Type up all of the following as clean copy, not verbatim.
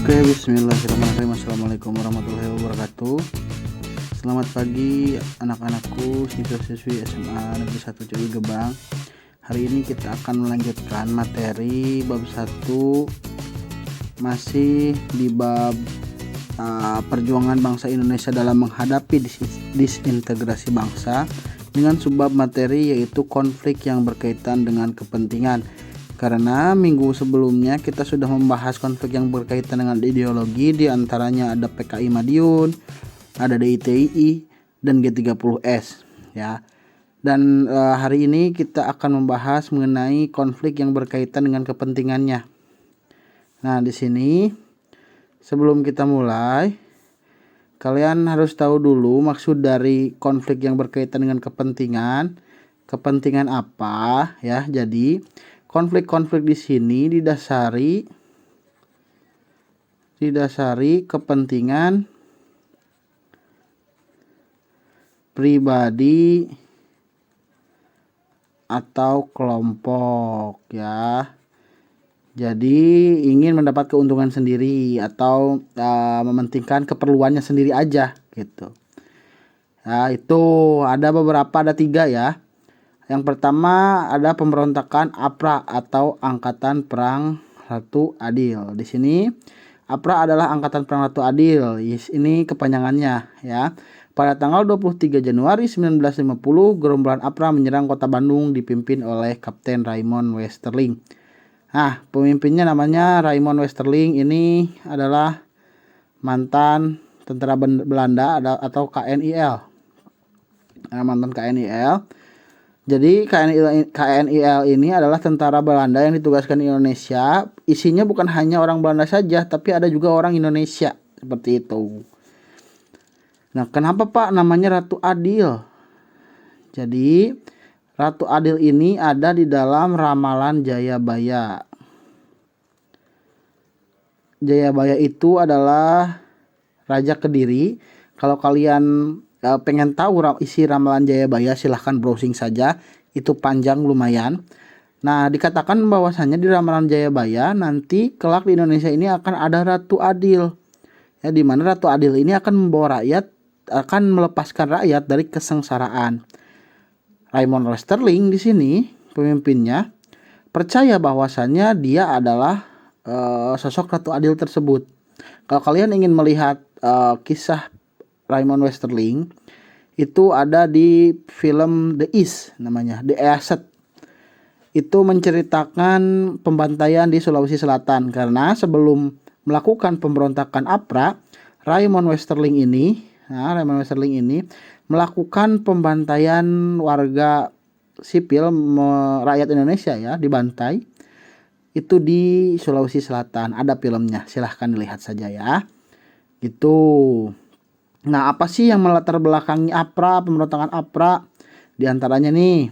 Oke, bismillahirrahmanirrahim. Assalamualaikum warahmatullahi wabarakatuh. Selamat pagi anak-anakku, siswa-siswi SMA Negeri 1 Ciawi Gebang. Hari ini kita akan melanjutkan materi bab 1, masih di bab perjuangan bangsa Indonesia dalam menghadapi disintegrasi bangsa, dengan subbab materi yaitu konflik yang berkaitan dengan kepentingan. Karena minggu sebelumnya kita sudah membahas konflik yang berkaitan dengan ideologi, di antaranya ada PKI Madiun, ada DITII, dan G30S ya. Dan hari ini kita akan membahas mengenai konflik yang berkaitan dengan kepentingannya. Nah, di sini sebelum kita mulai, kalian harus tahu dulu maksud dari konflik yang berkaitan dengan kepentingan. Kepentingan apa ya? Jadi konflik-konflik di sini didasari kepentingan pribadi atau kelompok ya. Jadi ingin mendapat keuntungan sendiri atau mementingkan keperluannya sendiri aja gitu. Nah, itu ada beberapa, ada 3 ya. Yang pertama ada pemberontakan APRA atau Angkatan Perang Ratu Adil. Di sini APRA adalah Angkatan Perang Ratu Adil. Ini kepanjangannya ya. Pada tanggal 23 Januari 1950, gerombolan APRA menyerang Kota Bandung dipimpin oleh Kapten Raymond Westerling. Nah, pemimpinnya namanya Raymond Westerling. Ini adalah mantan tentara Belanda atau KNIL. Mantan KNIL. Jadi KNIL ini adalah tentara Belanda yang ditugaskan di Indonesia. Isinya bukan hanya orang Belanda saja, tapi ada juga orang Indonesia. Seperti itu. Nah, kenapa Pak namanya Ratu Adil? Jadi Ratu Adil ini ada di dalam ramalan Jayabaya. Jayabaya itu adalah Raja Kediri. Kalau kalian pengen tahu isi ramalan Jayabaya, silahkan browsing saja, itu panjang lumayan. Nah, dikatakan bahwasannya di ramalan Jayabaya nanti kelak di Indonesia ini akan ada Ratu Adil ya, di mana Ratu Adil ini akan membawa rakyat, akan melepaskan rakyat dari kesengsaraan. Raymond Westerling di sini pemimpinnya percaya bahwasannya dia adalah sosok Ratu Adil tersebut. Kalau kalian ingin melihat kisah Raymond Westerling, itu ada di film The East, namanya The East. Itu menceritakan pembantaian di Sulawesi Selatan. Karena sebelum melakukan pemberontakan APRA, Raymond Westerling ini melakukan pembantaian warga sipil, rakyat Indonesia ya, dibantai. Itu di Sulawesi Selatan, ada filmnya, silahkan dilihat saja ya. Gitu. Nah, apa sih yang melatar belakangi APRA, pemberontakan APRA? Di antaranya nih,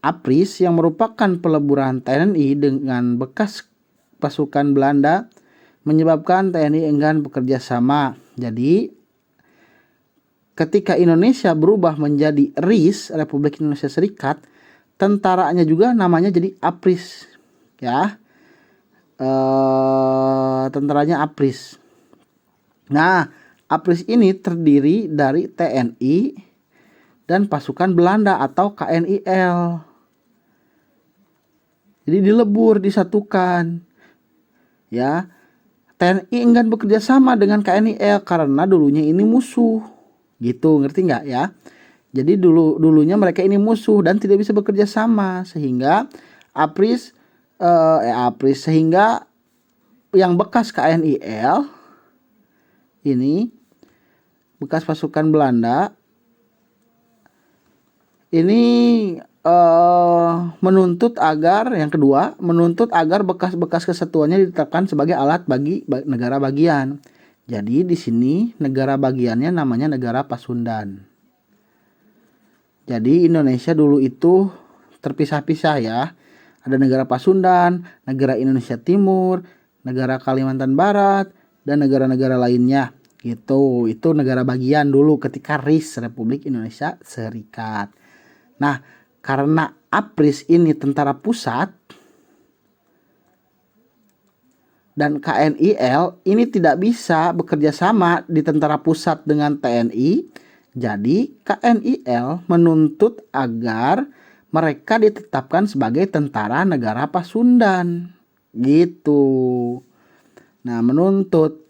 APRIS yang merupakan peleburan TNI dengan bekas pasukan Belanda menyebabkan TNI enggan bekerja sama. Jadi, ketika Indonesia berubah menjadi RIS, Republik Indonesia Serikat, tentaranya juga namanya jadi APRIS ya. Tentaranya APRIS. Nah, APRIS ini terdiri dari TNI dan pasukan Belanda atau KNIL. Jadi dilebur, disatukan. Ya. TNI enggan bekerja sama dengan KNIL karena dulunya ini musuh. Gitu, ngerti nggak ya? Jadi dulunya mereka ini musuh dan tidak bisa bekerja sama, sehingga APRIS sehingga yang bekas KNIL ini, bekas pasukan Belanda ini menuntut agar bekas-bekas kesatuannya ditetapkan sebagai alat bagi negara bagian. Jadi di sini negara bagiannya namanya negara Pasundan. Jadi Indonesia dulu itu terpisah-pisah ya. Ada negara Pasundan, negara Indonesia Timur, negara Kalimantan Barat, dan negara-negara lainnya. Gitu. Itu negara bagian dulu ketika RIS, Republik Indonesia Serikat. Nah, karena APRIS ini tentara pusat, dan KNIL ini tidak bisa bekerja sama di tentara pusat dengan TNI. Jadi KNIL menuntut agar mereka ditetapkan sebagai tentara negara Pasundan. Gitu. Nah, menuntut.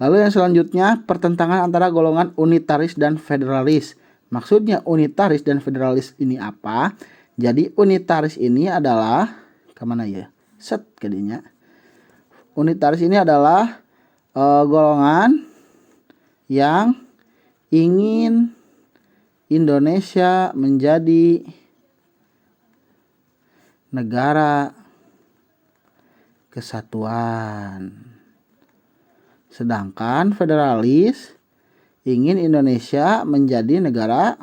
Lalu yang selanjutnya, pertentangan antara golongan unitaris dan federalis. Maksudnya unitaris dan federalis ini apa? Jadi unitaris ini adalah, kemana ya? Set kadinya. Unitaris ini adalah golongan yang ingin Indonesia menjadi negara kesatuan. Sedangkan federalis ingin Indonesia menjadi negara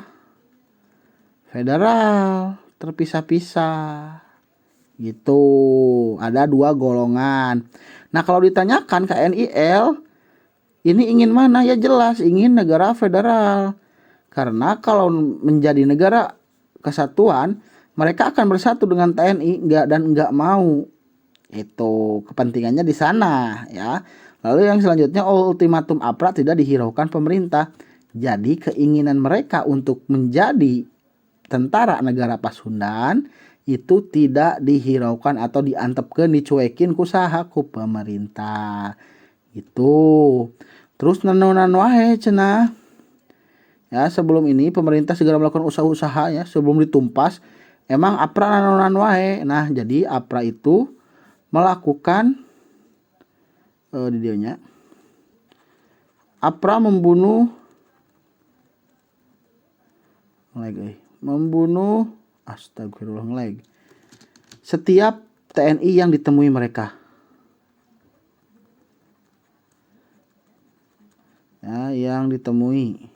federal, terpisah-pisah. Gitu. Ada dua golongan. Nah, kalau ditanyakan KNIL ini ingin mana? Ya jelas ingin negara federal. Karena kalau menjadi negara kesatuan, mereka akan bersatu dengan TNI enggak mau. Itu kepentingannya di sana ya. Lalu yang selanjutnya, ultimatum APRA tidak dihiraukan pemerintah. Jadi keinginan mereka untuk menjadi tentara negara Pasundan itu tidak dihiraukan atau diantepkeun, dicuekin ku saha, ku pemerintah. Gitu. Terus naon wae cenah. Ya, sebelum ini pemerintah segera melakukan usaha-usaha ya sebelum ditumpas. Emang APRA naon wae. Nah, jadi APRA itu melakukan di dianya APRA membunuh astagfirullah setiap TNI yang ditemui mereka. Ya, yang ditemui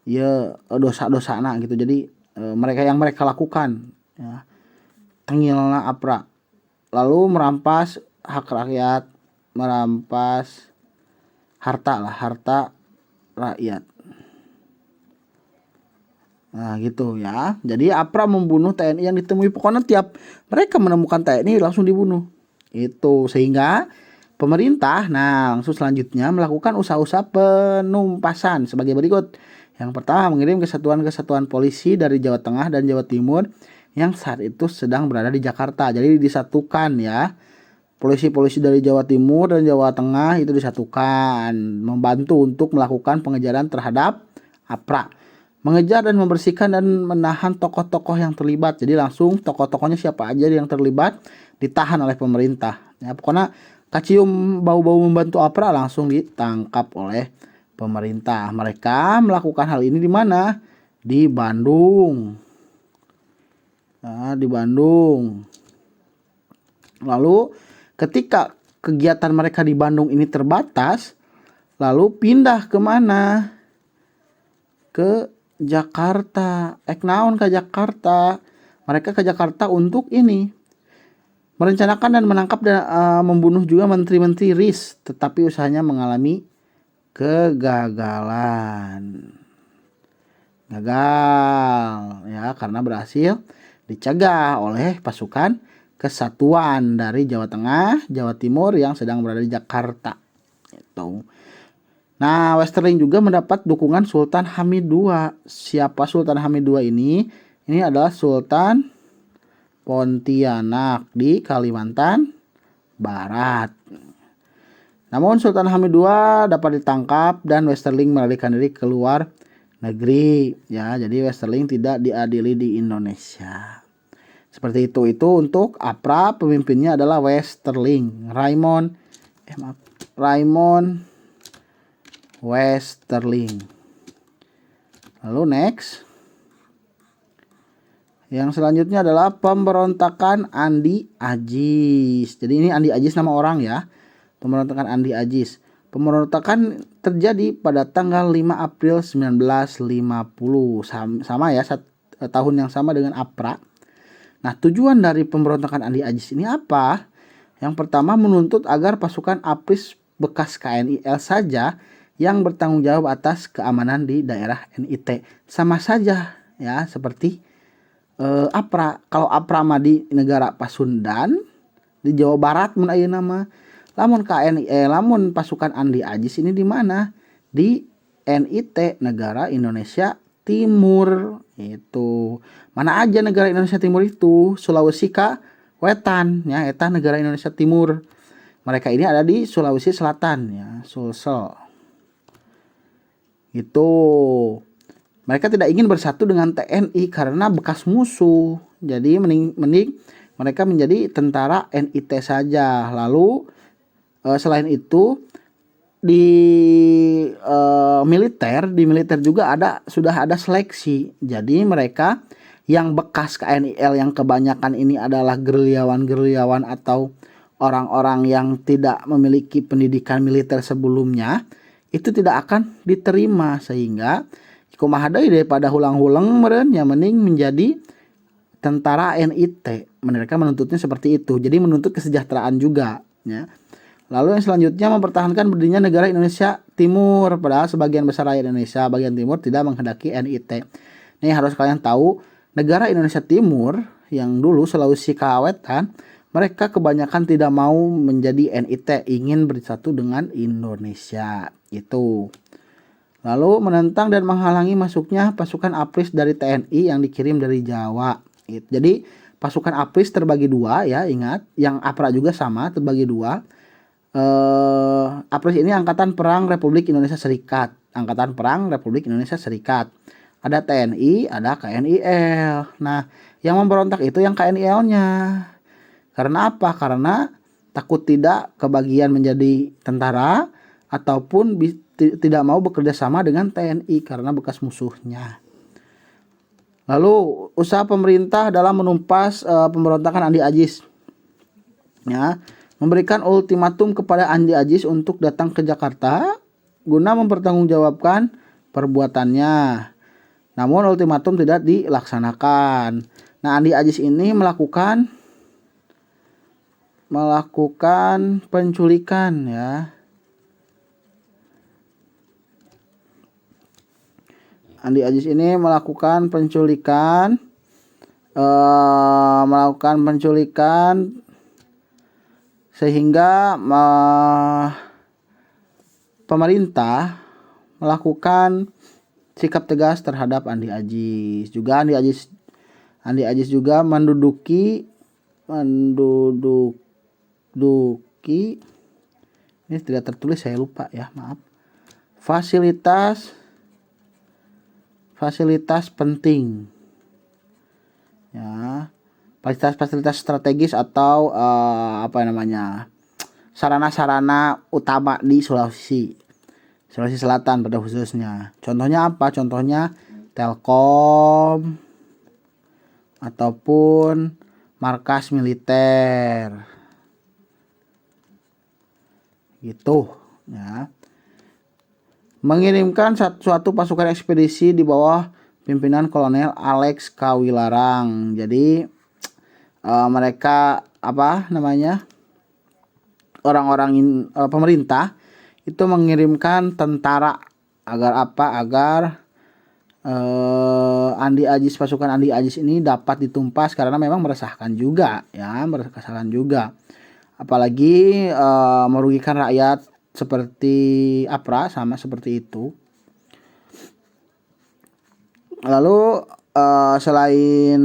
ya dosa-dosana gitu. Jadi yang mereka lakukan ya. Tengilna APRA. Lalu merampas hak rakyat, merampas harta rakyat. Nah, gitu ya. Jadi APRA membunuh TNI yang ditemui. Pokoknya tiap mereka menemukan TNI langsung dibunuh. Itu sehingga pemerintah langsung selanjutnya melakukan usaha-usaha penumpasan sebagai berikut. Yang pertama, mengirim kesatuan-kesatuan polisi dari Jawa Tengah dan Jawa Timur yang saat itu sedang berada di Jakarta. Jadi disatukan ya. Polisi-polisi dari Jawa Timur dan Jawa Tengah itu disatukan, membantu untuk melakukan pengejaran terhadap APRA. Mengejar dan membersihkan dan menahan tokoh-tokoh yang terlibat. Jadi langsung tokoh-tokohnya siapa aja yang terlibat ditahan oleh pemerintah. Ya, pokoknya kacium bau-bau membantu APRA langsung ditangkap oleh pemerintah. Mereka melakukan hal ini di mana? Di Bandung. Nah, di Bandung. Lalu ketika kegiatan mereka di Bandung ini terbatas, lalu pindah kemana? Ke Jakarta. Naon ke Jakarta? Mereka ke Jakarta untuk ini. Merencanakan dan menangkap dan membunuh juga menteri-menteri RIS, tetapi usahanya mengalami kegagalan. Gagal ya karena berhasil dicegah oleh pasukan kesatuan dari Jawa Tengah, Jawa Timur yang sedang berada di Jakarta. Itu. Nah, Westerling juga mendapat dukungan Sultan Hamid II. Siapa Sultan Hamid II ini? Ini adalah Sultan Pontianak di Kalimantan Barat. Namun Sultan Hamid II dapat ditangkap dan Westerling melarikan diri keluar negeri. Ya, jadi Westerling tidak diadili di Indonesia. Seperti itu untuk APRA, pemimpinnya adalah Westerling, Raymond Westerling. Lalu next. Yang selanjutnya adalah pemberontakan Andi Ajis. Jadi ini Andi Ajis nama orang ya. Pemberontakan Andi Ajis. Pemberontakan terjadi pada tanggal 5 April 1950. Sama ya, tahun yang sama dengan APRA. Nah, tujuan dari pemberontakan Andi Ajis ini apa? Yang pertama, menuntut agar pasukan APRIS bekas KNIL saja yang bertanggung jawab atas keamanan di daerah NIT. Sama saja ya seperti APRA. Kalau APRA mah di negara Pasundan, di Jawa Barat mun ayeuna mah. Lamun lamun pasukan Andi Ajis ini di mana? Di NIT, Negara Indonesia Timur. Itu. Mana aja negara Indonesia Timur itu? Sulawesi ka Wetan ya, eta negara Indonesia Timur. Mereka ini ada di Sulawesi Selatan ya, Sulsel. Itu. Mereka tidak ingin bersatu dengan TNI karena bekas musuh. Jadi mending mereka menjadi tentara NIT saja. Lalu selain itu di militer juga sudah ada seleksi. Jadi mereka yang bekas KNIL yang kebanyakan ini adalah gerilyawan atau orang-orang yang tidak memiliki pendidikan militer sebelumnya, itu tidak akan diterima, sehingga kumaha deui daripada hulang-hulang meureun nya mending menjadi tentara NIT. Mereka menuntutnya seperti itu. Jadi menuntut kesejahteraan juga ya. Lalu yang selanjutnya mempertahankan berdirinya negara Indonesia Timur, padahal sebagian besar rakyat Indonesia bagian timur tidak menghendaki NIT. Nih harus kalian tahu, negara Indonesia Timur yang dulu Sulawesi Wetan, mereka kebanyakan tidak mau menjadi NIT, ingin bersatu dengan Indonesia. Itu. Lalu menentang dan menghalangi masuknya pasukan APRIS dari TNI yang dikirim dari Jawa. Jadi pasukan APRIS terbagi dua ya, ingat. Yang APRA juga sama, terbagi dua. APRIS ini Angkatan Perang Republik Indonesia Serikat. Angkatan Perang Republik Indonesia Serikat. Ada TNI, ada KNIL. Nah, yang memberontak itu yang KNIL-nya. Karena apa? Karena takut tidak kebagian menjadi tentara ataupun tidak mau bekerja sama dengan TNI karena bekas musuhnya. Lalu usaha pemerintah dalam menumpas pemberontakan Andi Ajis, ya, memberikan ultimatum kepada Andi Ajis untuk datang ke Jakarta guna mempertanggungjawabkan perbuatannya. Namun ultimatum tidak dilaksanakan. Nah, Andi Ajis ini melakukan penculikan ya. Andi Ajis ini melakukan penculikan sehingga pemerintah melakukan sikap tegas terhadap Andi Ajis. Juga Andi Ajis juga menduduki ini tidak tertulis, saya lupa ya, maaf. Fasilitas penting ya, fasilitas strategis atau sarana-sarana utama di Sulawesi Selatan pada khususnya. Contohnya apa? Contohnya Telkom ataupun markas militer gitu ya. Mengirimkan suatu pasukan ekspedisi di bawah pimpinan Kolonel Alex Kawilarang. Jadi mereka orang-orang pemerintah itu mengirimkan tentara agar pasukan Andi Ajis ini dapat ditumpas karena memang meresahkan juga. Apalagi merugikan rakyat seperti APRA, sama seperti itu. Lalu selain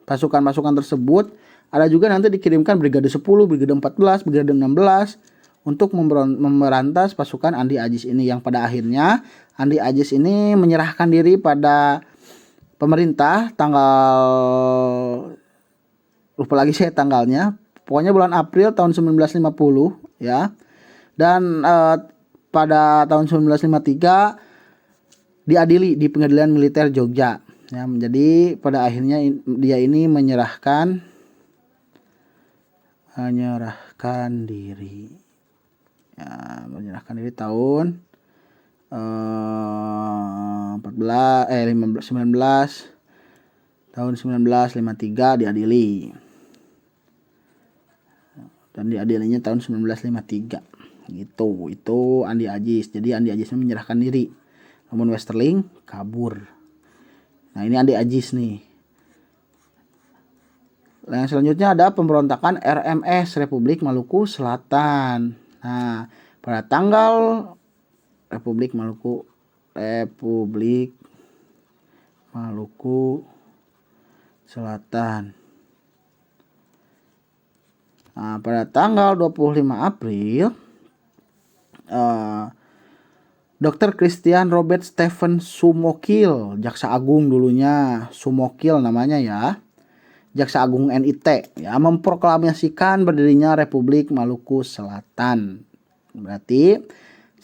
pasukan-pasukan tersebut, ada juga nanti dikirimkan Brigade 10, Brigade 14, Brigade 16 untuk memberantas pasukan Andi Ajis ini, yang pada akhirnya Andi Ajis ini menyerahkan diri pada pemerintah lupa lagi saya tanggalnya, pokoknya bulan April tahun 1950 ya. Dan pada tahun 1953 diadili di Pengadilan Militer Jogja ya. Jadi pada akhirnya dia ini menyerahkan diri ya, tahun 1953 diadili, dan diadilinya tahun 1953 gitu. Itu Andi Ajis. Jadi Andi Ajis menyerahkan diri, namun Westerling kabur. Nah, ini Andi Ajis nih. Yang selanjutnya ada pemberontakan RMS Republik Maluku Selatan. Nah, pada tanggal Republik Maluku Selatan. Nah, pada tanggal 25 April Dr. Christian Robert Stephen Sumokil, Jaksa Agung dulunya, Sumokil namanya ya, Jaksa Agung NIT ya, memproklamasikan berdirinya Republik Maluku Selatan. Berarti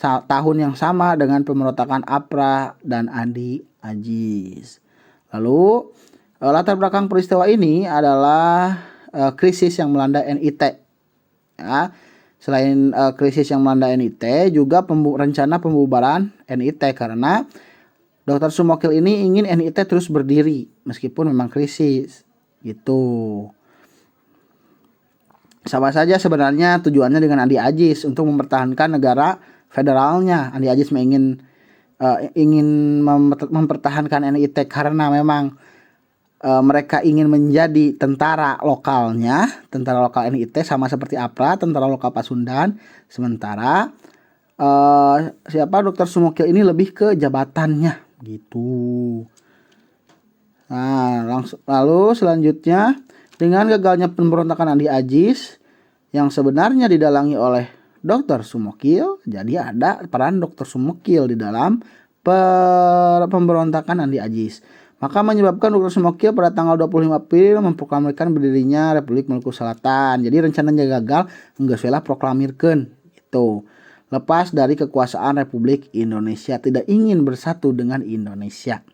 tahun yang sama dengan pemberontakan APRA dan Andi Aziz. Lalu latar belakang peristiwa ini adalah krisis yang melanda NIT ya. Selain krisis yang melanda NIT, juga rencana pembubaran NIT karena Dr. Sumokil ini ingin NIT terus berdiri meskipun memang krisis gitu. Sama saja sebenarnya tujuannya dengan Andi Aziz untuk mempertahankan negara federalnya. Andi Aziz ingin mempertahankan NIT karena memang mereka ingin menjadi tentara lokal NIT sama seperti APRA, tentara lokal Pasundan. Sementara Dr. Sumokil ini lebih ke jabatannya gitu. Nah, lalu selanjutnya dengan gagalnya pemberontakan Andi Aziz yang sebenarnya didalangi oleh Dr. Sumokil, jadi ada peran Dr. Sumokil di dalam pemberontakan Andi Aziz. Maka menyebabkan Dr. Sumokil pada tanggal 25 April memproklamasikan berdirinya Republik Maluku Selatan. Jadi rencananya gagal, geus lah proklamirkeun gitu. Lepas dari kekuasaan Republik Indonesia, tidak ingin bersatu dengan Indonesia.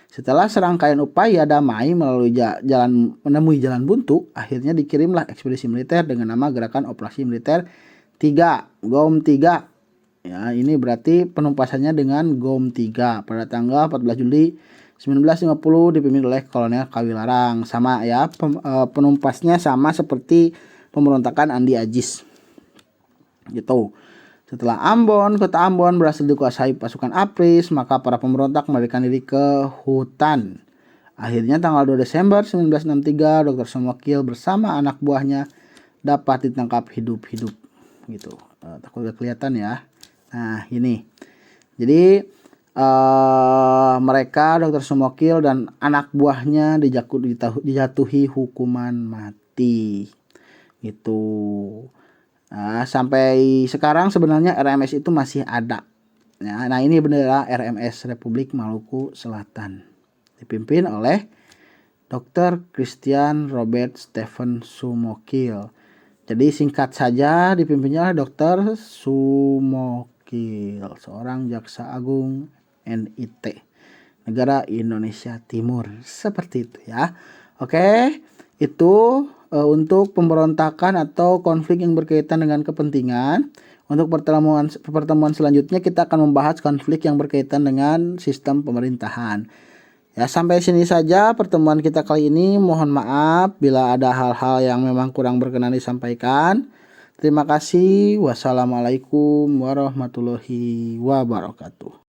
Setelah serangkaian upaya damai menemui jalan buntu, akhirnya dikirimlah ekspedisi militer dengan nama Gerakan Operasi Militer 3, GOM 3. Ya, ini berarti penumpasannya dengan GOM 3 pada tanggal 14 Juli 1950 dipimpin oleh Kolonel Kawilarang. Sama ya, penumpasnya sama seperti pemberontakan Andi Aziz gitu. Setelah kota Ambon berhasil dikuasai pasukan APRIS, maka para pemberontak melarikan diri ke hutan. Akhirnya tanggal 2 Desember 1963 Dr. Sumokil bersama anak buahnya dapat ditangkap hidup-hidup gitu. Takut gak kelihatan ya. Nah, ini. Jadi mereka Dr. Sumokil dan anak buahnya dijatuhi hukuman mati gitu. Nah, sampai sekarang sebenarnya RMS itu masih ada ya. Nah, ini bendera RMS Republik Maluku Selatan dipimpin oleh Dr. Christian Robert Stephen Sumokil. Jadi singkat saja dipimpinnya oleh Dr. Sumokil, seorang jaksa agung NIT negara Indonesia Timur, seperti itu ya. Oke, itu untuk pemberontakan atau konflik yang berkaitan dengan kepentingan. Untuk pertemuan selanjutnya kita akan membahas konflik yang berkaitan dengan sistem pemerintahan. Ya, sampai sini saja pertemuan kita kali ini. Mohon maaf bila ada hal-hal yang memang kurang berkenan disampaikan. Terima kasih. Wassalamualaikum warahmatullahi wabarakatuh.